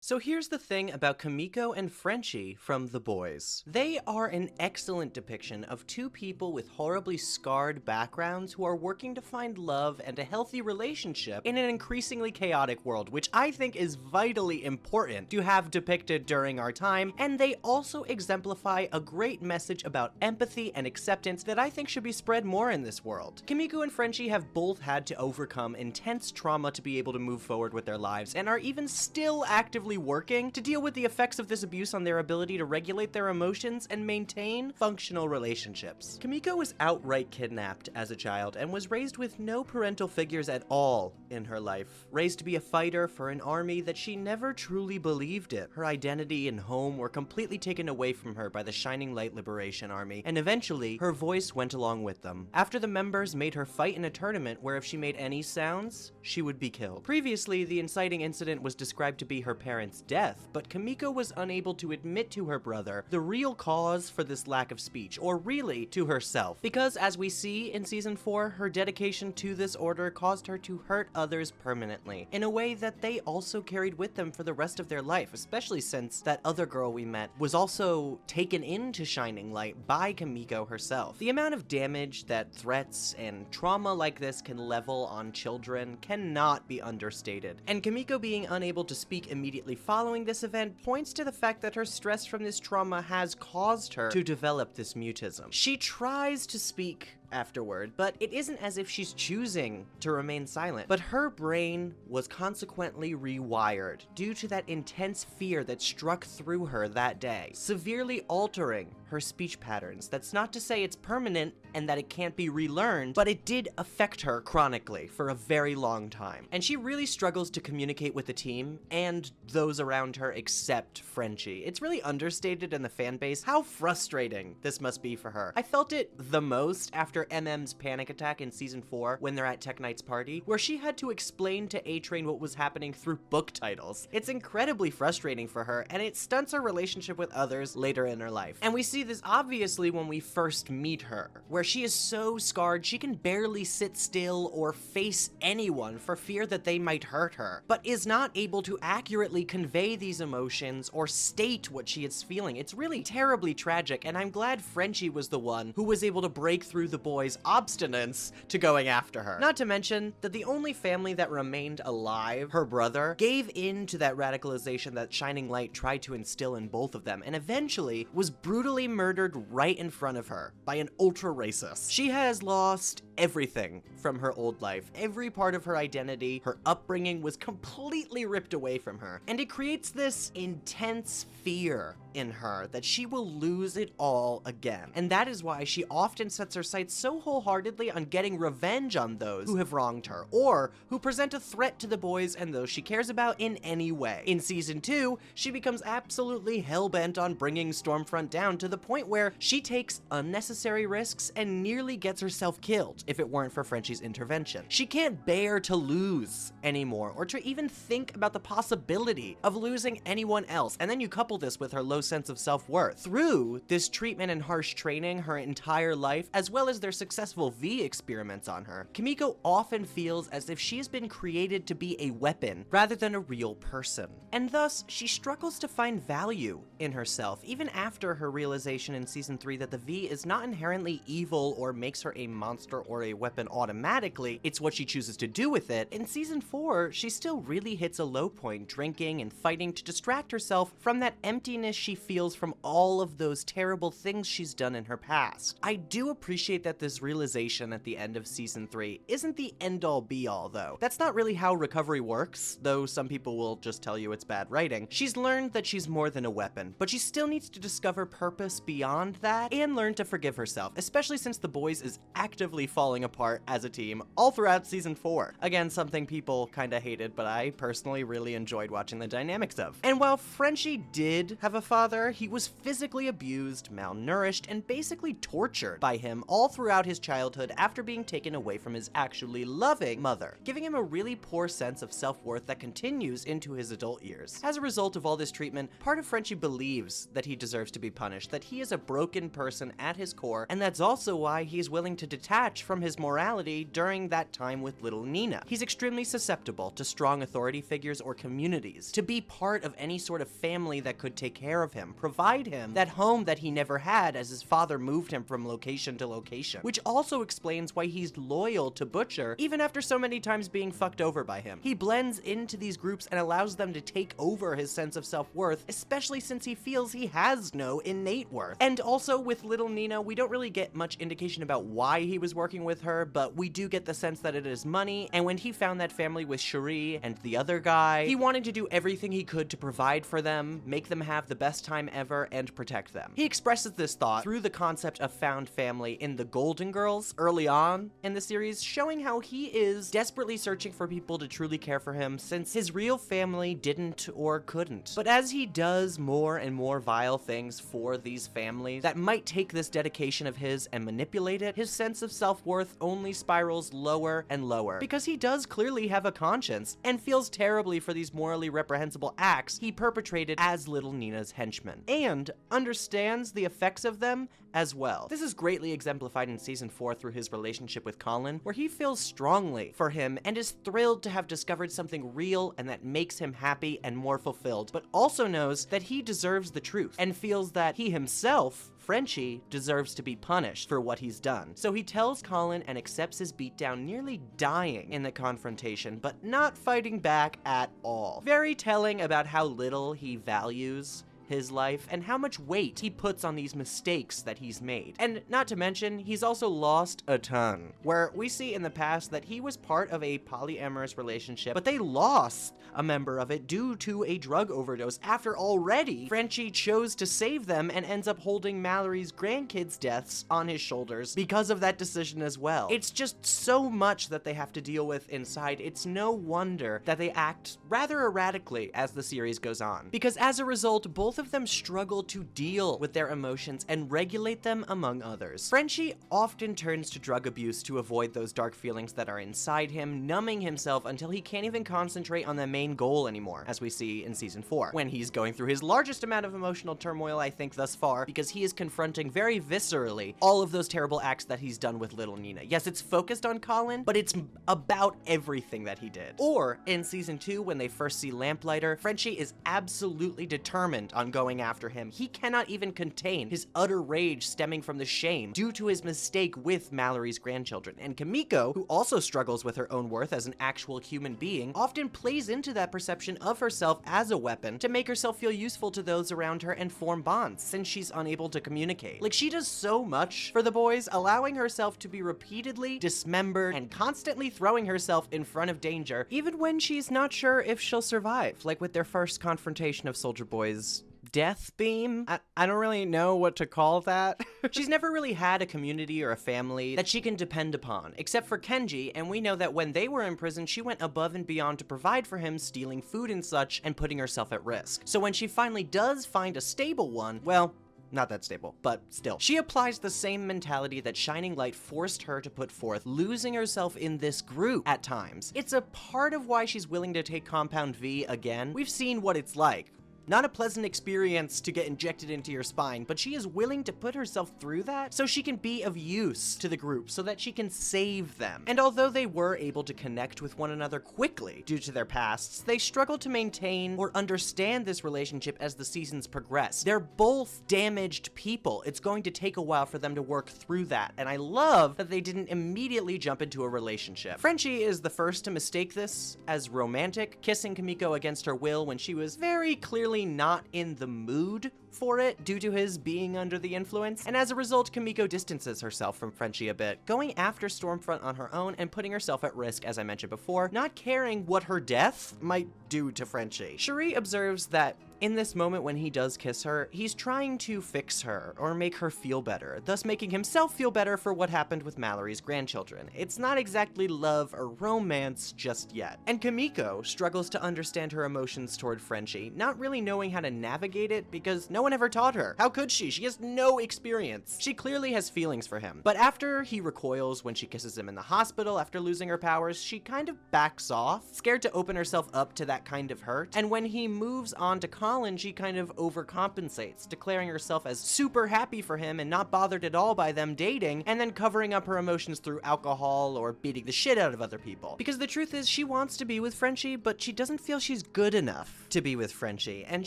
So here's the thing about Kimiko and Frenchie from The Boys. They are an excellent depiction of two people with horribly scarred backgrounds who are working to find love and a healthy relationship in an increasingly chaotic world, which I think is vitally important to have depicted during our time, and they also exemplify a great message about empathy and acceptance that I think should be spread more in this world. Kimiko and Frenchie have both had to overcome intense trauma to be able to move forward with their lives, and are even still actively working to deal with the effects of this abuse on their ability to regulate their emotions and maintain functional relationships. Kimiko was outright kidnapped as a child and was raised with no parental figures at all in her life. Raised to be a fighter for an army that she never truly believed in. Her identity and home were completely taken away from her by the Shining Light Liberation Army, and eventually her voice went along with them. After the members made her fight in a tournament where if she made any sounds, she would be killed. Previously, the inciting incident was described to be her parents' death, but Kimiko was unable to admit to her brother the real cause for this lack of speech, or really to herself. Because as we see in season 4, her dedication to this order caused her to hurt others permanently, in a way that they also carried with them for the rest of their life, especially since that other girl we met was also taken into Shining Light by Kimiko herself. The amount of damage that threats and trauma like this can level on children cannot be understated, and Kimiko being unable to speak immediately following this event points to the fact that her stress from this trauma has caused her to develop this mutism. She tries to speak afterward, but it isn't as if she's choosing to remain silent. But her brain was consequently rewired due to that intense fear that struck through her that day, severely altering her speech patterns. That's not to say it's permanent and that it can't be relearned, but it did affect her chronically for a very long time. And she really struggles to communicate with the team and those around her except Frenchie. It's really understated in the fan base how frustrating this must be for her. I felt it the most after MM's panic attack in season 4 when they're at Tech Knight's party, where she had to explain to A-Train what was happening through book titles. It's incredibly frustrating for her, and it stunts her relationship with others later in her life. And we see this obviously when we first meet her, where she is so scarred she can barely sit still or face anyone for fear that they might hurt her, but is not able to accurately convey these emotions or state what she is feeling. It's really terribly tragic, and I'm glad Frenchie was the one who was able to break through the boy's obstinance to going after her. Not to mention that the only family that remained alive, her brother, gave in to that radicalization that Shining Light tried to instill in both of them, and eventually was brutally murdered right in front of her by an ultra-racist. She has lost everything from her old life. Every part of her identity, her upbringing was completely ripped away from her, and it creates this intense fear in her that she will lose it all again. And that is why she often sets her sights so wholeheartedly on getting revenge on those who have wronged her, or who present a threat to the boys and those she cares about in any way. In season 2, she becomes absolutely hell-bent on bringing Stormfront down to the point where she takes unnecessary risks and nearly gets herself killed if it weren't for Frenchie's intervention. She can't bear to lose anymore, or to even think about the possibility of losing anyone else. And then you couple this with her low sense of self-worth. Through this treatment and harsh training her entire life, as well as their successful V experiments on her, Kimiko often feels as if she has been created to be a weapon rather than a real person. And thus, she struggles to find value in herself, even after her realization in season 3 that the V is not inherently evil or makes her a monster or a weapon automatically, it's what she chooses to do with it. In season 4, she still really hits a low point, drinking and fighting to distract herself from that emptiness she feels from all of those terrible things she's done in her past. I do appreciate that this realization at the end of season 3 isn't the end-all be-all though. That's not really how recovery works, though some people will just tell you it's bad writing. She's learned that she's more than a weapon, but she still needs to discover purpose beyond that and learn to forgive herself, especially since the boys is actively falling apart as a team all throughout season 4. Again, something people kinda hated, but I personally really enjoyed watching the dynamics of. And while Frenchie did have a father, he was physically abused, malnourished, and basically tortured by him all throughout throughout his childhood after being taken away from his actually loving mother, giving him a really poor sense of self-worth that continues into his adult years. As a result of all this treatment, part of Frenchie believes that he deserves to be punished, that he is a broken person at his core, and that's also why he's willing to detach from his morality during that time with little Nina. He's extremely susceptible to strong authority figures or communities, to be part of any sort of family that could take care of him, provide him that home that he never had as his father moved him from location to location, which also explains why he's loyal to Butcher even after so many times being fucked over by him. He blends into these groups and allows them to take over his sense of self-worth, especially since he feels he has no innate worth. And also with little Nina, we don't really get much indication about why he was working with her, but we do get the sense that it is money, and when he found that family with Cherie and the other guy, he wanted to do everything he could to provide for them, make them have the best time ever, and protect them. He expresses this thought through the concept of found family in The Golden Girls early on in the series, showing how he is desperately searching for people to truly care for him since his real family didn't or couldn't. But as he does more and more vile things for these families that might take this dedication of his and manipulate it, his sense of self-worth only spirals lower and lower, because he does clearly have a conscience and feels terribly for these morally reprehensible acts he perpetrated as little Nina's henchman, and understands the effects of them as well. This is greatly exemplified in season 4 through his relationship with Colin, where he feels strongly for him and is thrilled to have discovered something real and that makes him happy and more fulfilled, but also knows that he deserves the truth and feels that he himself, Frenchie, deserves to be punished for what he's done. So he tells Colin and accepts his beatdown, nearly dying in the confrontation, but not fighting back at all. Very telling about how little he values his life and how much weight he puts on these mistakes that he's made. And not to mention, he's also lost a ton, where we see in the past that he was part of a polyamorous relationship, but they lost a member of it due to a drug overdose after already Frenchie chose to save them and ends up holding Mallory's grandkids' deaths on his shoulders because of that decision as well. It's just so much that they have to deal with inside. It's no wonder that they act rather erratically as the series goes on, because as a result, both of them struggle to deal with their emotions and regulate them, among others. Frenchie often turns to drug abuse to avoid those dark feelings that are inside him, numbing himself until he can't even concentrate on the main goal anymore, as we see in season 4, when he's going through his largest amount of emotional turmoil, I think, thus far, because he is confronting very viscerally all of those terrible acts that he's done with little Nina. Yes, it's focused on Colin, but it's about everything that he did. Or, in season 2, when they first see Lamplighter, Frenchie is absolutely determined on going after him. He cannot even contain his utter rage stemming from the shame due to his mistake with Mallory's grandchildren. And Kimiko, who also struggles with her own worth as an actual human being, often plays into that perception of herself as a weapon to make herself feel useful to those around her and form bonds, since she's unable to communicate. Like, she does so much for the boys, allowing herself to be repeatedly dismembered and constantly throwing herself in front of danger, even when she's not sure if she'll survive, like with their first confrontation of Soldier Boy's death beam? I don't really know what to call that. She's never really had a community or a family that she can depend upon, except for Kenji, and we know that when they were in prison, she went above and beyond to provide for him, stealing food and such, and putting herself at risk. So when she finally does find a stable one, well, not that stable, but still. She applies the same mentality that Shining Light forced her to put forth, losing herself in this group at times. It's a part of why she's willing to take Compound V again. We've seen what it's like. Not a pleasant experience to get injected into your spine, but she is willing to put herself through that so she can be of use to the group, so that she can save them. And although they were able to connect with one another quickly due to their pasts, they struggle to maintain or understand this relationship as the seasons progress. They're both damaged people. It's going to take a while for them to work through that, and I love that they didn't immediately jump into a relationship. Frenchie is the first to mistake this as romantic, kissing Kimiko against her will when she was very clearly not in the mood for it due to his being under the influence, and as a result, Kimiko distances herself from Frenchie a bit, going after Stormfront on her own and putting herself at risk, as I mentioned before, not caring what her death might do to Frenchie. Cherie observes that in this moment when he does kiss her, he's trying to fix her or make her feel better, thus making himself feel better for what happened with Mallory's grandchildren. It's not exactly love or romance just yet. And Kimiko struggles to understand her emotions toward Frenchie, not really knowing how to navigate it because no No one ever taught her. How could she? She has no experience. She clearly has feelings for him. But after he recoils when she kisses him in the hospital after losing her powers, she kind of backs off, scared to open herself up to that kind of hurt. And when he moves on to Colin, she kind of overcompensates, declaring herself as super happy for him and not bothered at all by them dating, and then covering up her emotions through alcohol or beating the shit out of other people. Because the truth is, she wants to be with Frenchie, but she doesn't feel she's good enough to be with Frenchie, and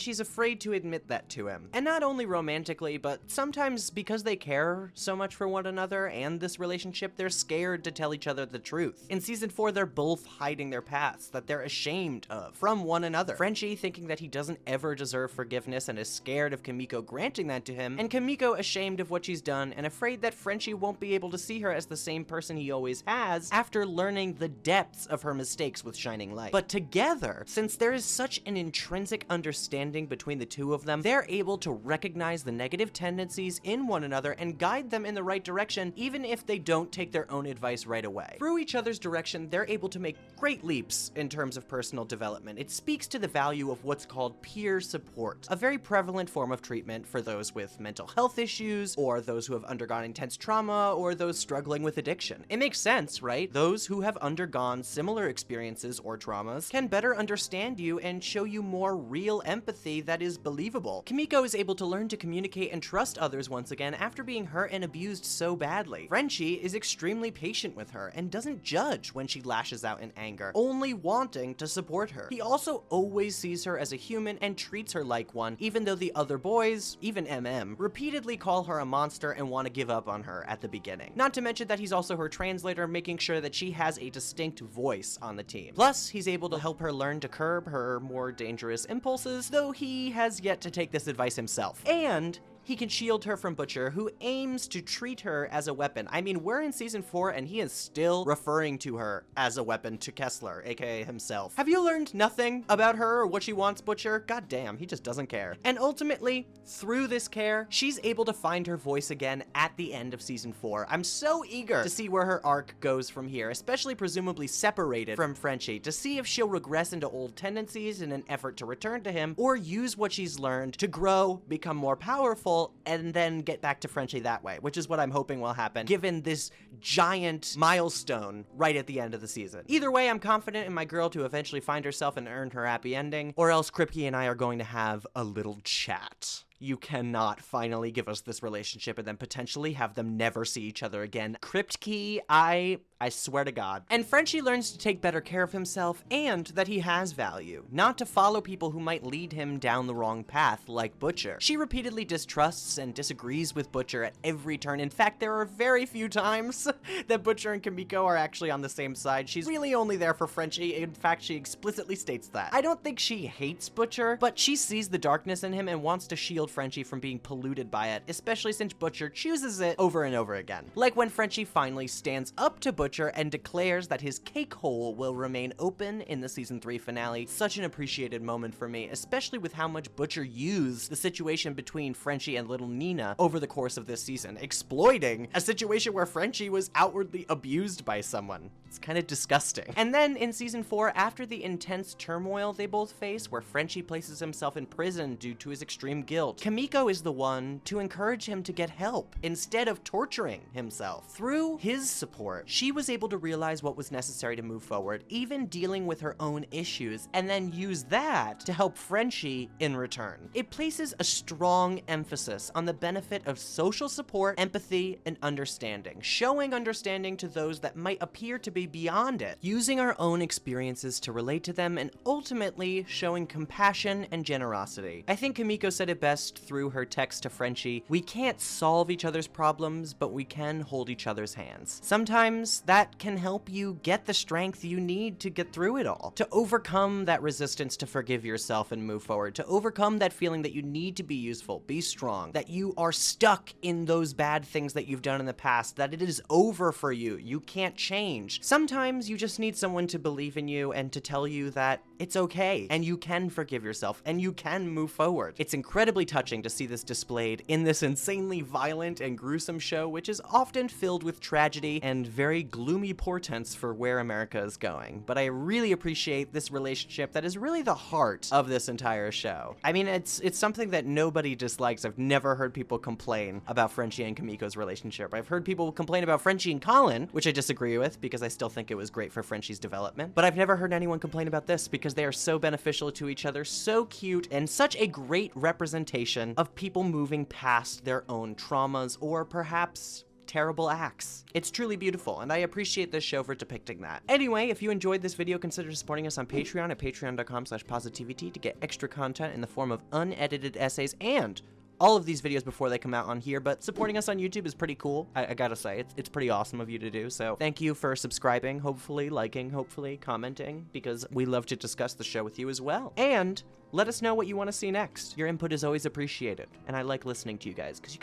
she's afraid to admit that to him. And not only romantically, but sometimes because they care so much for one another and this relationship, they're scared to tell each other the truth. In season 4, they're both hiding their pasts that they're ashamed of from one another. Frenchie thinking that he doesn't ever deserve forgiveness and is scared of Kimiko granting that to him, and Kimiko ashamed of what she's done and afraid that Frenchie won't be able to see her as the same person he always has after learning the depths of her mistakes with Shining Light. But together, since there is such an intrinsic understanding between the two of them, they're able to recognize the negative tendencies in one another and guide them in the right direction, even if they don't take their own advice right away. Through each other's direction, they're able to make great leaps in terms of personal development. It speaks to the value of what's called peer support, a very prevalent form of treatment for those with mental health issues, or those who have undergone intense trauma, or those struggling with addiction. It makes sense, right? Those who have undergone similar experiences or traumas can better understand you and show you more real empathy that is believable. Kimiko is able to learn to communicate and trust others once again after being hurt and abused so badly. Frenchie is extremely patient with her and doesn't judge when she lashes out in anger, only wanting to support her. He also always sees her as a human and treats her like one, even though the other boys, even MM, repeatedly call her a monster and want to give up on her at the beginning. Not to mention that he's also her translator, making sure that she has a distinct voice on the team. Plus, he's able to help her learn to curb her more dangerous impulses, though he has yet to take this advice himself. And he can shield her from Butcher, who aims to treat her as a weapon. I mean, we're in season 4 and he is still referring to her as a weapon to Kessler, aka himself. Have you learned nothing about her or what she wants, Butcher? God damn, he just doesn't care. And ultimately, through this care, she's able to find her voice again at the end of season 4. I'm so eager to see where her arc goes from here, especially presumably separated from Frenchie, to see if she'll regress into old tendencies in an effort to return to him, or use what she's learned to grow, become more powerful, and then get back to Frenchie that way, which is what I'm hoping will happen, given this giant milestone right at the end of the season. Either way, I'm confident in my girl to eventually find herself and earn her happy ending, or else Kripke and I are going to have a little chat. You cannot finally give us this relationship and then potentially have them never see each other again. Kripke, I swear to God. And Frenchie learns to take better care of himself and that he has value, not to follow people who might lead him down the wrong path like Butcher. She repeatedly distrusts and disagrees with Butcher at every turn. In fact, there are very few times that Butcher and Kimiko are actually on the same side. She's really only there for Frenchie. In fact, she explicitly states that. I don't think she hates Butcher, but she sees the darkness in him and wants to shield Frenchie from being polluted by it, especially since Butcher chooses it over and over again. Like when Frenchie finally stands up to Butcher and declares that his cake hole will remain open in the season 3 finale. Such an appreciated moment for me, especially with how much Butcher used the situation between Frenchie and little Nina over the course of this season, exploiting a situation where Frenchie was outwardly abused by someone. It's kind of disgusting. And then in season 4, after the intense turmoil they both face, where Frenchie places himself in prison due to his extreme guilt, Kimiko is the one to encourage him to get help instead of torturing himself. Through his support, she was able to realize what was necessary to move forward, even dealing with her own issues, and then use that to help Frenchie in return. It places a strong emphasis on the benefit of social support, empathy, and understanding, showing understanding to those that might appear to be beyond it, using our own experiences to relate to them, and ultimately showing compassion and generosity. I think Kimiko said it best through her text to Frenchie: we can't solve each other's problems, but we can hold each other's hands. Sometimes that can help you get the strength you need to get through it all, to overcome that resistance to forgive yourself and move forward, to overcome that feeling that you need to be useful, be strong, that you are stuck in those bad things that you've done in the past, that it is over for you, you can't change. Sometimes you just need someone to believe in you and to tell you that It's okay, and you can forgive yourself, and you can move forward. It's incredibly touching to see this displayed in this insanely violent and gruesome show, which is often filled with tragedy and very gloomy portents for where America is going. But I really appreciate this relationship that is really the heart of this entire show. I mean, it's something that nobody dislikes. I've never heard people complain about Frenchie and Kimiko's relationship. I've heard people complain about Frenchie and Colin, which I disagree with because I still think it was great for Frenchie's development. But I've never heard anyone complain about this because they are so beneficial to each other, so cute, and such a great representation of people moving past their own traumas or perhaps terrible acts. It's truly beautiful, and I appreciate this show for depicting that. Anyway, if you enjoyed this video, consider supporting us on Patreon at patreon.com/PosiTVty to get extra content in the form of unedited essays and all of these videos before they come out on here, but supporting us on YouTube is pretty cool. I gotta say, it's pretty awesome of you to do, so thank you for subscribing, hopefully, liking, hopefully, commenting, because we love to discuss the show with you as well. And let us know what you want to see next. Your input is always appreciated, and I like listening to you guys, because you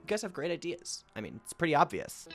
guys have great ideas. I mean, it's pretty obvious.